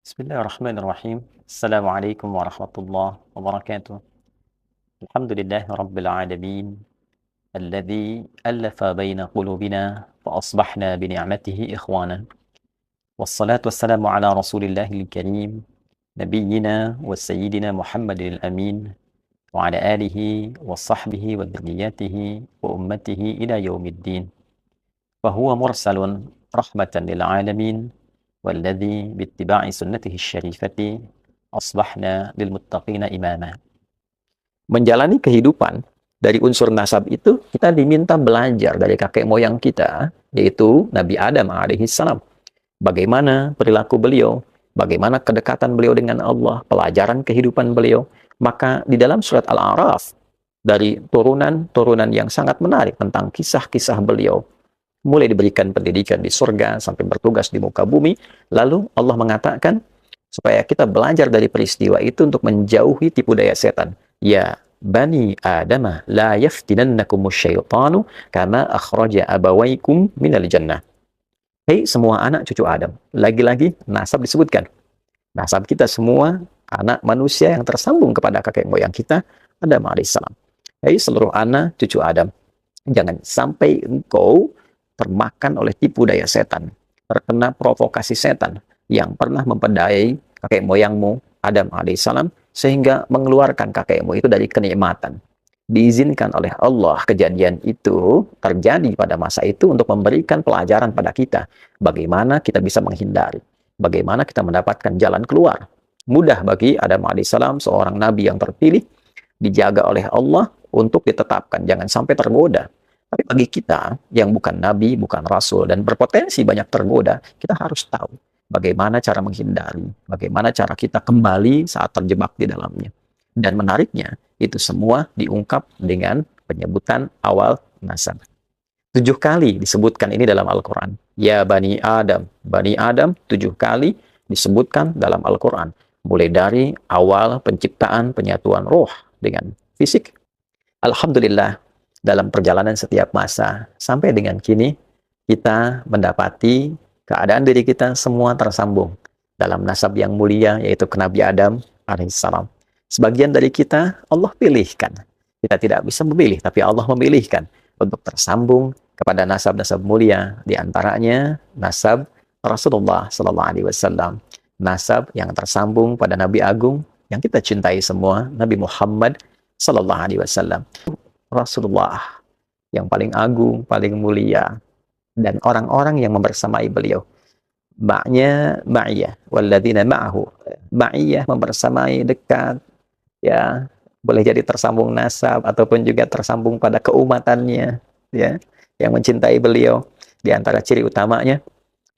Bismillahirrahmanirrahim. Assalamualaikum warahmatullahi wabarakatuh. Alhamdulillahi rabbil alamin. Alladhi alafa baina qulubina fa asbahna bi ni'matihi ikhwana. Wassalatu wassalamu ala rasulillahil karim. Nabiyyina wa sayyidina Muhammadil amin. Wa ala alihi wa sahbihi wa dhurriyyatihi wa ummatihi ila yaumiddin. Fahuwa mursalun rahmatan lil alamin. والذي باتباع سنته الشريفة أصبحنا للمتقين إماما. Menjalani kehidupan dari unsur nasab itu, kita diminta belajar dari kakek moyang kita, yaitu Nabi Adam alaihissalam. Bagaimana perilaku beliau, bagaimana kedekatan beliau dengan Allah, pelajaran kehidupan beliau. Maka di dalam surat Al-A'raf, dari turunan-turunan yang sangat menarik tentang kisah-kisah beliau, mulai diberikan pendidikan di surga sampai bertugas di muka bumi. Lalu Allah mengatakan supaya kita belajar dari peristiwa itu untuk menjauhi tipu daya setan. Ya bani Adam la yaftinannakumus syaitanu kama akhraja abawaikum minal jannah. Hei semua anak cucu Adam. Lagi-lagi nasab disebutkan. Nasab kita semua anak manusia yang tersambung kepada kakek moyang kita Adam alaihissalam. Hei seluruh anak cucu Adam, jangan sampai engkau termakan oleh tipu daya setan, terkena provokasi setan yang pernah memperdayai kakek moyangmu Adam alaihissalam sehingga mengeluarkan kakekmu itu dari kenikmatan. Diizinkan oleh Allah kejadian itu terjadi pada masa itu untuk memberikan pelajaran pada kita bagaimana kita bisa menghindari, bagaimana kita mendapatkan jalan keluar. Mudah bagi Adam alaihissalam, seorang nabi yang terpilih, dijaga oleh Allah untuk ditetapkan, jangan sampai tergoda. Tapi bagi kita yang bukan nabi, bukan rasul, dan berpotensi banyak tergoda, kita harus tahu bagaimana cara menghindari, bagaimana cara kita kembali saat terjebak di dalamnya. Dan menariknya, itu semua diungkap dengan penyebutan awal nasab. 7 kali disebutkan ini dalam Al-Quran. Ya Bani Adam. Bani Adam 7 kali disebutkan dalam Al-Quran. Mulai dari awal penciptaan penyatuan roh dengan fisik. Alhamdulillah, dalam perjalanan setiap masa sampai dengan kini, kita mendapati keadaan diri kita semua tersambung dalam nasab yang mulia, yaitu ke Nabi Adam alaihissalam. Sebagian dari kita Allah pilihkan. Kita tidak bisa memilih, tapi Allah memilihkan untuk tersambung kepada nasab-nasab mulia, di antaranya nasab Rasulullah sallallahu alaihi wasallam, nasab yang tersambung pada Nabi Agung yang kita cintai semua, Nabi Muhammad sallallahu alaihi wasallam. Rasulullah yang paling agung, paling mulia, dan orang-orang yang membersamai beliau. Ma'nya ma'iyah, walladzina ma'ahu. Ma'iyah membersamai, dekat, ya, boleh jadi tersambung nasab ataupun juga tersambung pada keumatannya, ya, yang mencintai beliau. Di antara ciri utamanya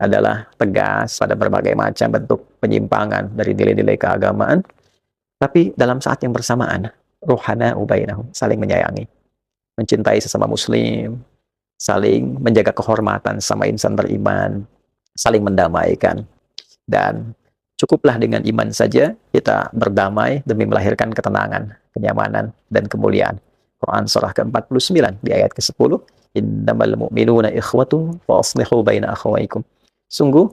adalah tegas pada berbagai macam bentuk penyimpangan dari nilai-nilai keagamaan, tapi dalam saat yang bersamaan, ruhana ubainahum, saling menyayangi, mencintai sesama muslim, saling menjaga kehormatan sama insan beriman, saling mendamaikan. Dan cukuplah dengan iman saja kita berdamai demi melahirkan ketenangan, kenyamanan, dan kemuliaan. Quran surah ke-49 di ayat ke-10, innamal mu'minuna ikhwatun fa aslihu baina akhawaykum. Sungguh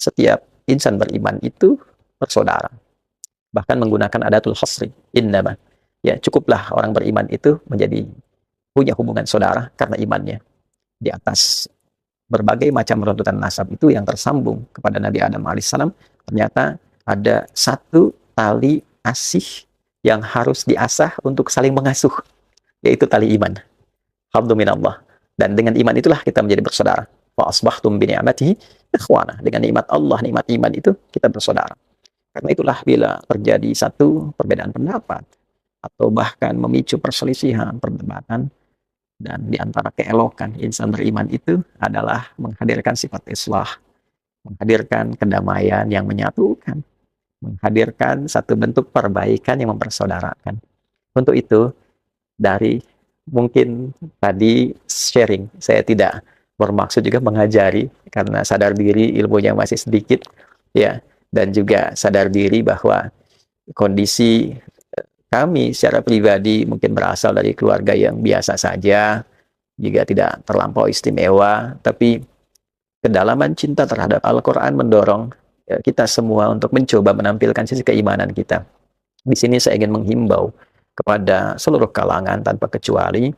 setiap insan beriman itu bersaudara. Bahkan menggunakan adatul hasri, innama. Ya, cukuplah orang beriman itu menjadi punya hubungan saudara karena imannya. Di atas berbagai macam runtutan nasab itu yang tersambung kepada Nabi Adam alaihissalam, ternyata ada satu tali asih yang harus diasah untuk saling mengasuh, yaitu tali iman. Habdu minallah. Dan dengan iman itulah kita menjadi bersaudara. Wa asbahtum bi ni'matihi ikhwana. Dengan nikmat Allah, nikmat iman itu kita bersaudara. Karena itulah bila terjadi satu perbedaan pendapat atau bahkan memicu perselisihan, perdebatan, dan di antara keelokan insan beriman itu adalah menghadirkan sifat islah, menghadirkan kedamaian yang menyatukan, menghadirkan satu bentuk perbaikan yang mempersaudarakan. Untuk itu, dari mungkin tadi sharing, saya tidak bermaksud juga mengajari, karena sadar diri ilmunya masih sedikit, ya, dan juga sadar diri bahwa kondisi kami secara pribadi mungkin berasal dari keluarga yang biasa saja, juga tidak terlampau istimewa, tapi kedalaman cinta terhadap Al-Quran mendorong kita semua untuk mencoba menampilkan sisi keimanan kita. Di sini saya ingin menghimbau kepada seluruh kalangan tanpa kecuali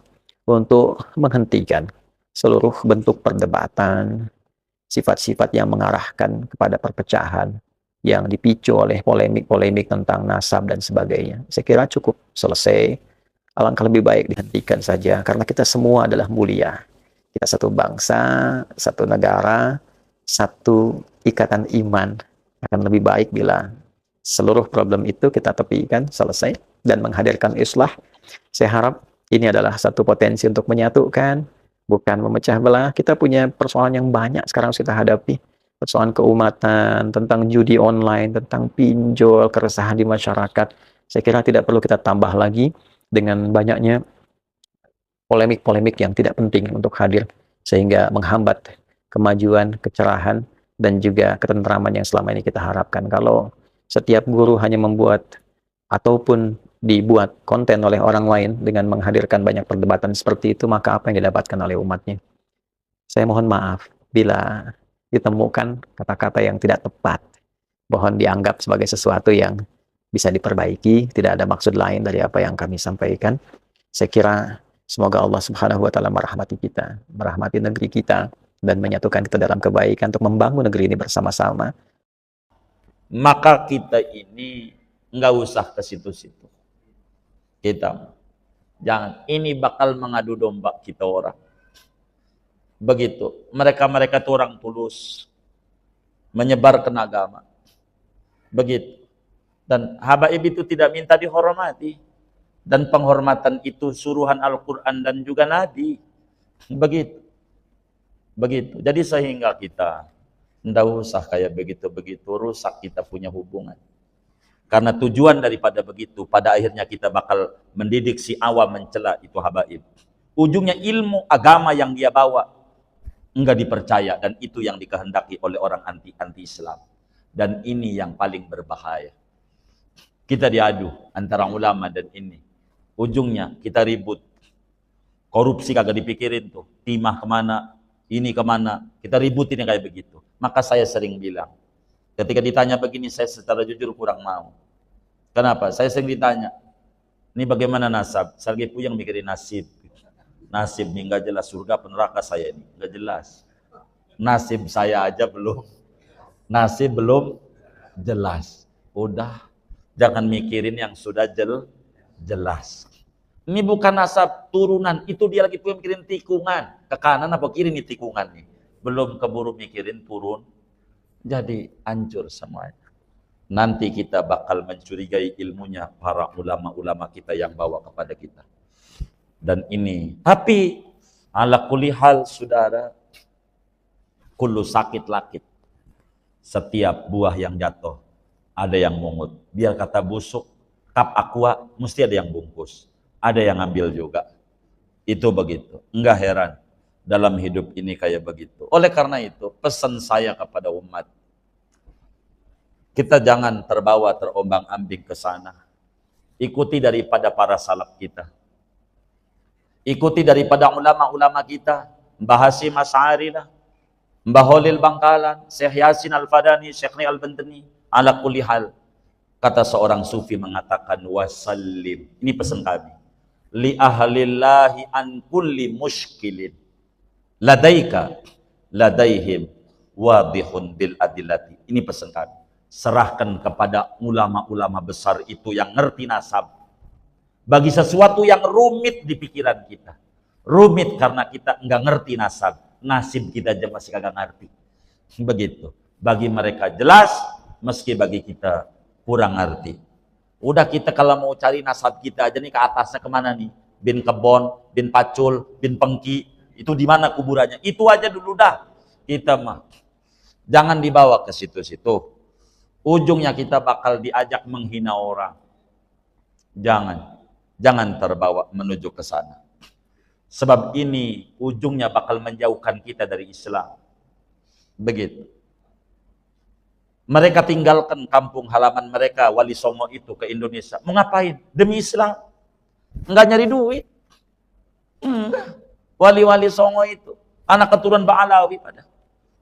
untuk menghentikan seluruh bentuk perdebatan, sifat-sifat yang mengarahkan kepada perpecahan, yang dipicu oleh polemik-polemik tentang nasab dan sebagainya. Saya kira cukup selesai. Alangkah lebih baik dihentikan saja, karena kita semua adalah mulia. Kita satu bangsa, satu negara, satu ikatan iman. Akan lebih baik bila seluruh problem itu kita tepikan, selesai, dan menghadirkan islah. Saya harap ini adalah satu potensi untuk menyatukan, bukan memecah belah. Kita punya persoalan yang banyak sekarang kita hadapi. Persoalan keumatan, tentang judi online, tentang pinjol, keresahan di masyarakat. Saya kira tidak perlu kita tambah lagi dengan banyaknya polemik-polemik yang tidak penting untuk hadir, sehingga menghambat kemajuan, kecerahan, dan juga ketentraman yang selama ini kita harapkan. Kalau setiap guru hanya membuat ataupun dibuat konten oleh orang lain dengan menghadirkan banyak perdebatan seperti itu, maka apa yang didapatkan oleh umatnya? Saya mohon maaf bila ditemukan kata-kata yang tidak tepat. Mohon dianggap sebagai sesuatu yang bisa diperbaiki, tidak ada maksud lain dari apa yang kami sampaikan. Saya kira semoga Allah Subhanahu wa taala merahmati kita, merahmati negeri kita, dan menyatukan kita dalam kebaikan untuk membangun negeri ini bersama-sama. Maka kita ini nggak usah ke situ-situ. Kita jangan, ini bakal mengadu domba kita orang. Begitu. Mereka itu orang tulus, menyebarkan agama. Begitu. Dan habaib itu tidak minta dihormati. Dan penghormatan itu suruhan Al-Quran dan juga Nabi. Begitu. Begitu. Jadi sehingga kita tidak usah kayak begitu-begitu, rusak kita punya hubungan. Karena tujuan daripada begitu, pada akhirnya kita bakal mendidik si awam mencela itu habaib. Ujungnya ilmu agama yang dia bawa enggak dipercaya, dan itu yang dikehendaki oleh orang anti-Islam. Dan ini yang paling berbahaya. Kita diadu antara ulama dan ini. Ujungnya kita ribut. Korupsi kagak dipikirin tuh. Timah kemana, ini kemana. Kita ributin kayak begitu. Maka saya sering bilang, ketika ditanya begini, saya secara jujur kurang mau. Kenapa? Saya sering ditanya, ini bagaimana nasab? Saya lagi puyeng mikirin nasib. Nasib nih nggak jelas, surga neraka saya ini nggak jelas. Nasib saya aja belum, nasib belum jelas. Udah, jangan mikirin yang sudah jelas. Ini bukan nasab turunan, itu dia lagi puyeng mikirin tikungan. Ke kanan apa kiri nih tikungan nih. Belum keburu mikirin turun, jadi hancur semuanya. Nanti kita bakal mencurigai ilmunya para ulama-ulama kita yang bawa kepada kita. Dan ini, tapi ala kulli hal saudara, kullu sakit lakit. Setiap buah yang jatuh ada yang mungut. Biar kata busuk, kap aqua mesti ada yang bungkus. Ada yang ambil juga. Itu begitu. Enggak heran dalam hidup ini kayak begitu. Oleh karena itu, pesan saya kepada umat, kita jangan terbawa terombang-ambing ke sana. Ikuti daripada para salaf kita. Ikuti daripada ulama-ulama kita, Mbah Hasyim Asy'ari lah, Mbah Holil Bangkalan, Syekh Yasin Al-Fadani, Syekh Ni Al-Bantani, ala kulli hal. Kata seorang sufi mengatakan, wasallim. Ini pesan kami. Li ahlillahi an kulli mushkilin. Ladaihim wadihun bil adillati. Ini pesan kami. Serahkan kepada ulama-ulama besar itu yang ngerti nasab. Bagi sesuatu yang rumit di pikiran kita. Rumit karena kita enggak ngerti nasab. Nasib kita aja masih kagak ngerti. Begitu. Bagi mereka jelas, meski bagi kita kurang ngerti. Udah kita kalau mau cari nasab kita aja nih ke atasnya kemana nih? Bin Kebon, bin Pacul, bin Pengki. Itu di mana kuburannya? Itu aja dulu dah. Kita mah. Jangan dibawa ke situ-situ. Ujungnya kita bakal diajak menghina orang. Jangan terbawa menuju ke sana. Sebab ini ujungnya bakal menjauhkan kita dari Islam. Begitu. Mereka tinggalkan kampung halaman mereka, Wali Songo itu ke Indonesia. Mau ngapain? Demi Islam. Enggak nyari duit. Wali-wali Songo itu. Anak keturunan Ba'alawi pada.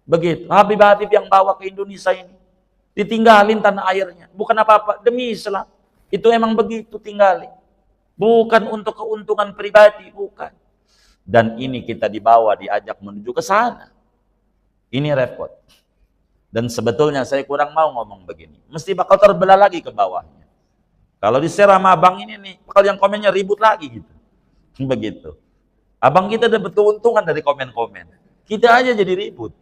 Begitu. Habib-habib yang bawa ke Indonesia ini. Ditinggalin tanah airnya. Bukan apa-apa, demi Islam. Itu emang begitu, tinggalin. Bukan untuk keuntungan pribadi, bukan. Dan ini kita dibawa, diajak menuju ke sana. Ini repot. Dan sebetulnya saya kurang mau ngomong begini. Mesti bakal terbelah lagi ke bawahnya. Kalau di-share sama abang ini nih, bakal yang komennya ribut lagi gitu. Begitu. Abang kita dapat keuntungan dari komen-komen. Kita aja jadi ribut.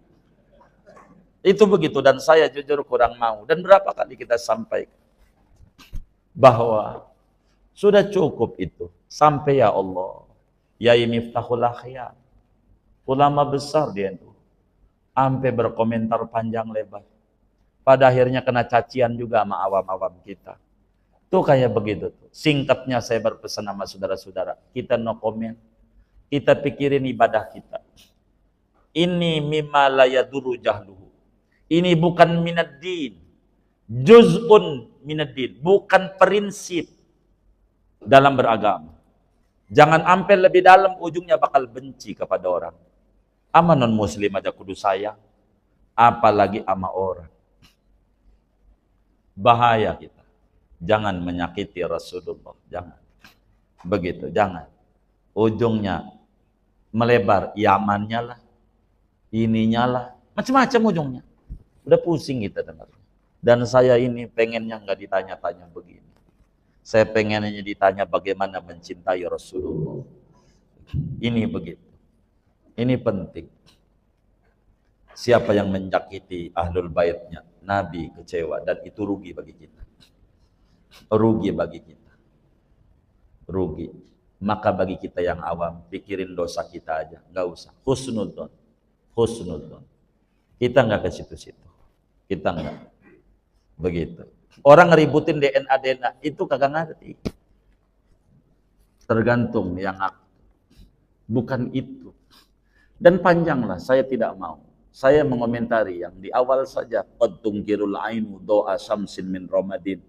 Itu begitu, dan saya jujur kurang mau. Dan berapa kali kita sampaikan bahwa sudah cukup itu. Sampai ya Allah. Yai Miftahul Akhyar, ulama besar di NU, sampai berkomentar panjang lebar. Pada akhirnya kena cacian juga sama awam-awam kita. Tuh kayak begitu tuh. Singkatnya saya berpesan sama saudara-saudara, kita no comment. Kita pikirin ibadah kita. Ini mimma la yadurru jahluhu. Ini bukan minaddin. Juz'un minaddin, bukan prinsip dalam beragama. Jangan sampai lebih dalam, ujungnya bakal benci kepada orang. Ama non muslim aja kudu sayang, apalagi ama orang. Bahaya kita. Jangan menyakiti Rasulullah, jangan. Begitu, jangan. Ujungnya melebar, Yamannya lah, ininya lah, macam-macam ujungnya. Udah pusing kita dengar. Dan saya ini pengennya nggak ditanya-tanya begini. Saya pengennya ditanya bagaimana mencintai Rasulullah. Ini begitu. Ini penting. Siapa yang menyakiti ahlul baitnya, Nabi kecewa, dan itu rugi bagi kita. Rugi bagi kita. Rugi. Maka bagi kita yang awam, pikirin dosa kita aja, nggak usah. Husnudzon. Husnudzon. Kita nggak ke situ-situ. Kita nggak. Begitu. Orang ngeributin DNA itu kagak ngerti. Tergantung yang aku. Bukan itu. Dan panjanglah, saya tidak mau. Saya mengomentari yang di awal saja. Qad tungkirul ainu do'a syamsin min ramadin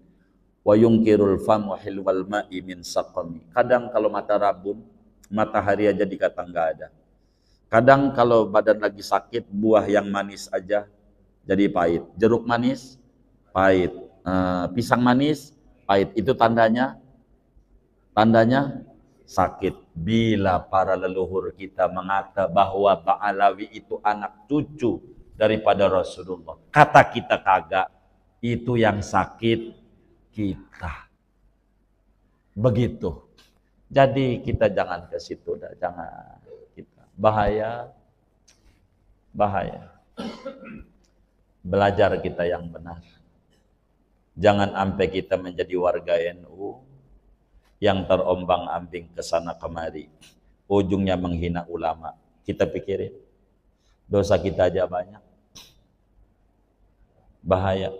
wa yungkirul famu hilwal ma'i min saqami. Kadang kalau mata rabun, matahari aja dikata nggak ada. Kadang kalau badan lagi sakit, buah yang manis aja jadi pahit. Jeruk manis, pahit. Pisang manis, pahit. Itu tandanya sakit. Bila para leluhur kita mengata bahwa Ba'alawi itu anak cucu daripada Rasulullah, kata kita kagak, itu yang sakit kita. Begitu. Jadi kita jangan ke situ dah, jangan. Kita bahaya. Belajar kita yang benar. Jangan sampai kita menjadi warga NU yang terombang-ambing ke sana kemari. Ujungnya menghina ulama. Kita pikirin. Dosa kita aja banyak. Bahaya.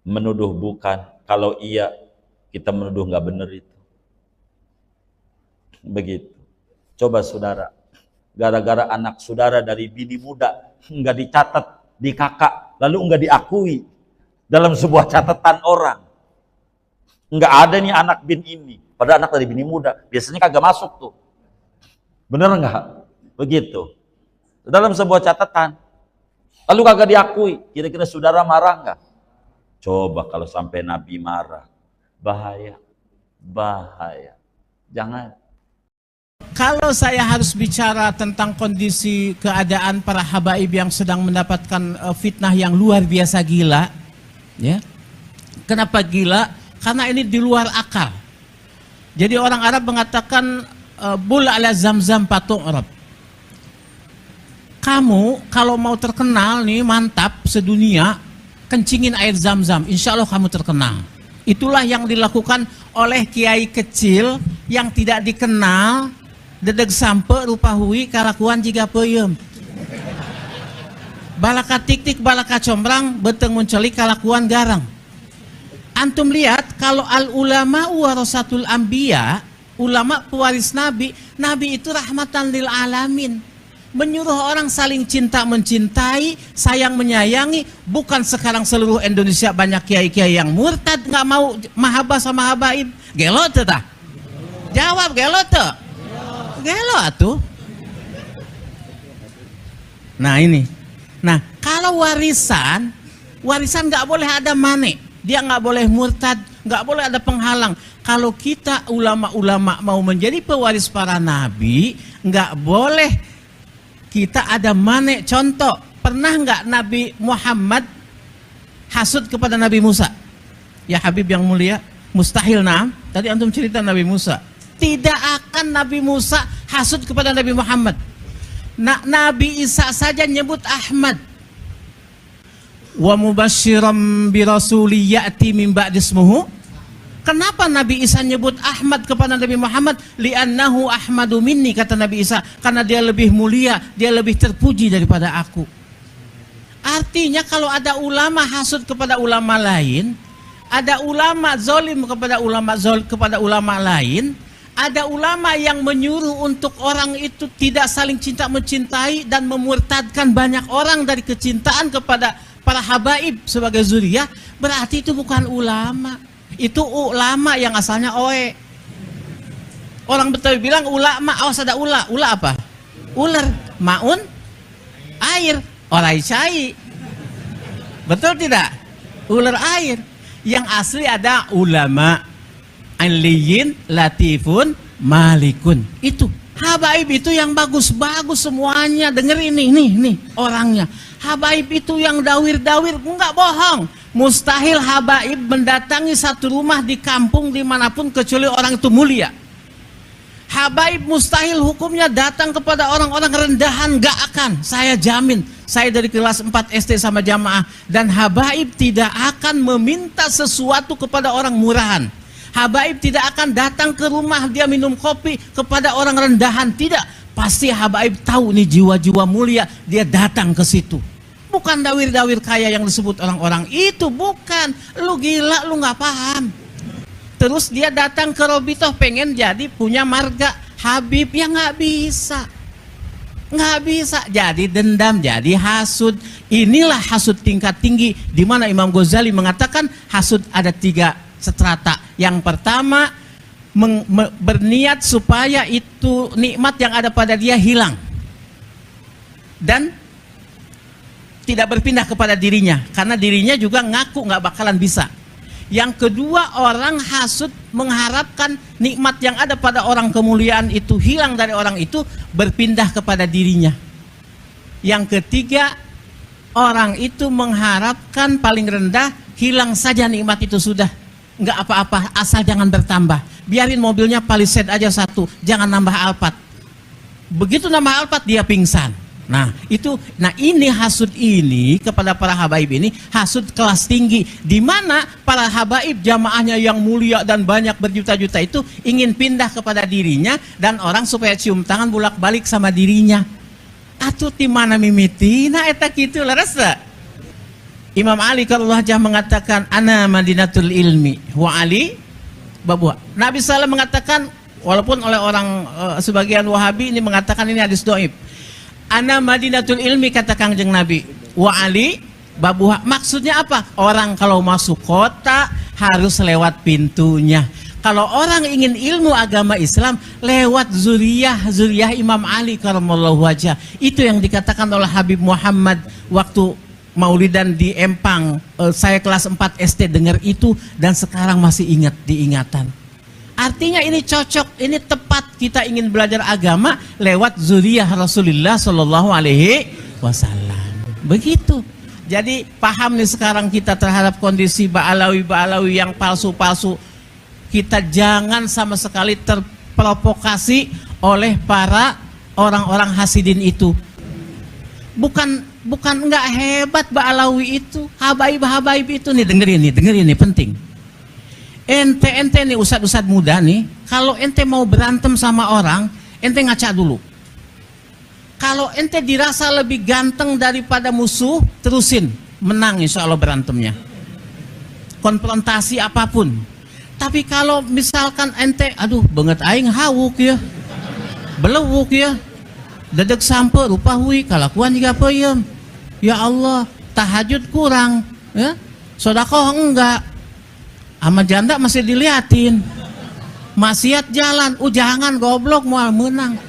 Menuduh bukan. Kalau iya, kita menuduh nggak benar itu. Begitu. Coba saudara. Gara-gara anak saudara dari bini muda nggak dicatat di kakak, lalu nggak diakui dalam sebuah catatan orang. Nggak ada nih anak bin ini, pada anak dari bini muda, biasanya kagak masuk tuh. Bener nggak? Begitu. Dalam sebuah catatan, lalu kagak diakui, kira-kira saudara marah nggak? Coba kalau sampai Nabi marah, bahaya. Jangan. Kalau saya harus bicara tentang kondisi keadaan para habaib yang sedang mendapatkan fitnah yang luar biasa gila, ya. Kenapa gila? Karena ini di luar akal. Jadi orang Arab mengatakan bul ala zamzam patu'rab. Kamu kalau mau terkenal nih mantap sedunia, kencingin air zam-zam, insya Allah kamu terkenal. Itulah yang dilakukan oleh kiai kecil yang tidak dikenal, dedeg sampe rupa hui kalakuan jika peyem. Balaka tik-tik balaka combrang beteng munculi kalakuan garang. Antum lihat kalau al ulama warasatul anbiya, ulama pewaris nabi, nabi itu rahmatan lil alamin. Menyuruh orang saling cinta mencintai, sayang menyayangi. Bukan sekarang seluruh Indonesia banyak kiai-kiai yang murtad, nggak mau mahabbah sama habaib. Gelo tuh tah? Jawab gelo tuh? Gelo atuh. Nah ini. Nah kalau warisan Warisan nggak boleh ada mane, dia nggak boleh murtad, nggak boleh ada penghalang. Kalau kita ulama-ulama mau menjadi pewaris para nabi, nggak boleh kita ada mane. Contoh, pernah nggak Nabi Muhammad hasud kepada Nabi Musa? Ya Habib yang mulia, mustahil. Nah, tadi antum cerita Nabi Musa. Tidak akan Nabi Musa hasud kepada Nabi Muhammad. Nabi Isa saja nyebut Ahmad. Wa mubasysyiran bi rasulin ya'ti min ba'di ismuhu. Kenapa Nabi Isa nyebut Ahmad kepada Nabi Muhammad? Li'annahu ahmadu minni, kata Nabi Isa, karena dia lebih mulia, dia lebih terpuji daripada aku. Artinya kalau ada ulama hasud kepada ulama lain, ada ulama zalim kepada ulama lain, ada ulama yang menyuruh untuk orang itu tidak saling cinta mencintai dan memurtadkan banyak orang dari kecintaan kepada para habaib sebagai zuriyah, berarti itu bukan ulama. Itu ulama yang asalnya oe. Orang Betawi bilang ulama, awas ada ula. Ula apa? Ular. Maun air, orai cai. Betul tidak? Ular air. Yang asli ada ulama, aliyin, latifun, malikun. Itu habaib itu yang bagus-bagus semuanya. Dengar ini, nih orangnya. Habaib itu yang dawir-dawir, enggak bohong. Mustahil habaib mendatangi satu rumah di kampung dimanapun kecuali orang itu mulia. Habaib mustahil hukumnya datang kepada orang-orang rendahan, enggak akan. Saya jamin, saya dari kelas 4 SD sama jamaah. Dan habaib tidak akan meminta sesuatu kepada orang murahan. Habaib tidak akan datang ke rumah dia minum kopi kepada orang rendahan. Tidak, pasti habaib tahu nih jiwa-jiwa mulia, dia datang ke situ. Bukan dawir-dawir kaya yang disebut orang-orang itu, bukan. Lu gila, lu nggak paham. Terus dia datang ke Robitoh pengen jadi punya marga Habib, ya nggak bisa. Nggak bisa, jadi dendam, jadi hasud. Inilah hasud tingkat tinggi, di mana Imam Ghazali mengatakan hasud ada 3 strata. Yang pertama, berniat supaya itu nikmat yang ada pada dia hilang dan tidak berpindah kepada dirinya, karena dirinya juga ngaku nggak bakalan bisa. Yang kedua, orang hasud mengharapkan nikmat yang ada pada orang kemuliaan itu hilang dari orang itu, berpindah kepada dirinya. Yang ketiga, orang itu mengharapkan paling rendah hilang saja nikmat itu, sudah nggak apa-apa, asal jangan bertambah. Biarin mobilnya Palisade aja 1, jangan nambah Alphard. Begitu nambah Alphard dia pingsan. Nah ini hasud ini kepada para habaib ini hasud kelas tinggi, di mana para habaib jamaahnya yang mulia dan banyak berjuta-juta itu ingin pindah kepada dirinya dan orang supaya cium tangan bolak-balik sama dirinya. Atuh di mana mimitina eta kitu larasa. Imam Ali karallahu wajhah mengatakan ana madinatul ilmi wa Ali babuha. Nabi sallallahu mengatakan, walaupun oleh orang sebagian Wahabi ini mengatakan ini hadis dhaif. Ana madinatul ilmi, kata Kangjeng Nabi, wa Ali babuha. Maksudnya apa? Orang kalau masuk kota harus lewat pintunya. Kalau orang ingin ilmu agama Islam lewat zuriyah Imam Ali karramallahu wajhah. Itu yang dikatakan oleh Habib Muhammad waktu maulidan di Empang. Saya kelas 4 SD dengar itu dan sekarang masih ingat diingatan. Artinya ini cocok, ini tepat, kita ingin belajar agama lewat zuriyah Rasulullah Shallallahu Alaihi Wasallam. Begitu. Jadi paham nih sekarang kita terhadap kondisi Ba'alawi yang palsu-palsu. Kita jangan sama sekali terprovokasi oleh para orang-orang hasidin itu. Bukan nggak hebat Ba'alawi itu, habaib itu nih, dengerin nih penting. Ente nih ustad muda nih, kalau ente mau berantem sama orang, ente ngaca dulu. Kalau ente dirasa lebih ganteng daripada musuh, terusin, menang insya Allah berantemnya. Konfrontasi apapun. Tapi kalau misalkan ente, aduh banget aing hawuk ya, belewuk ya, dedek sampe rupa hui, kalakuan juga peyem. Ya Allah, tahajud kurang, ya, sodakoh enggak. Sama janda masih diliatin, maksiat jalan, jangan goblok mau menang.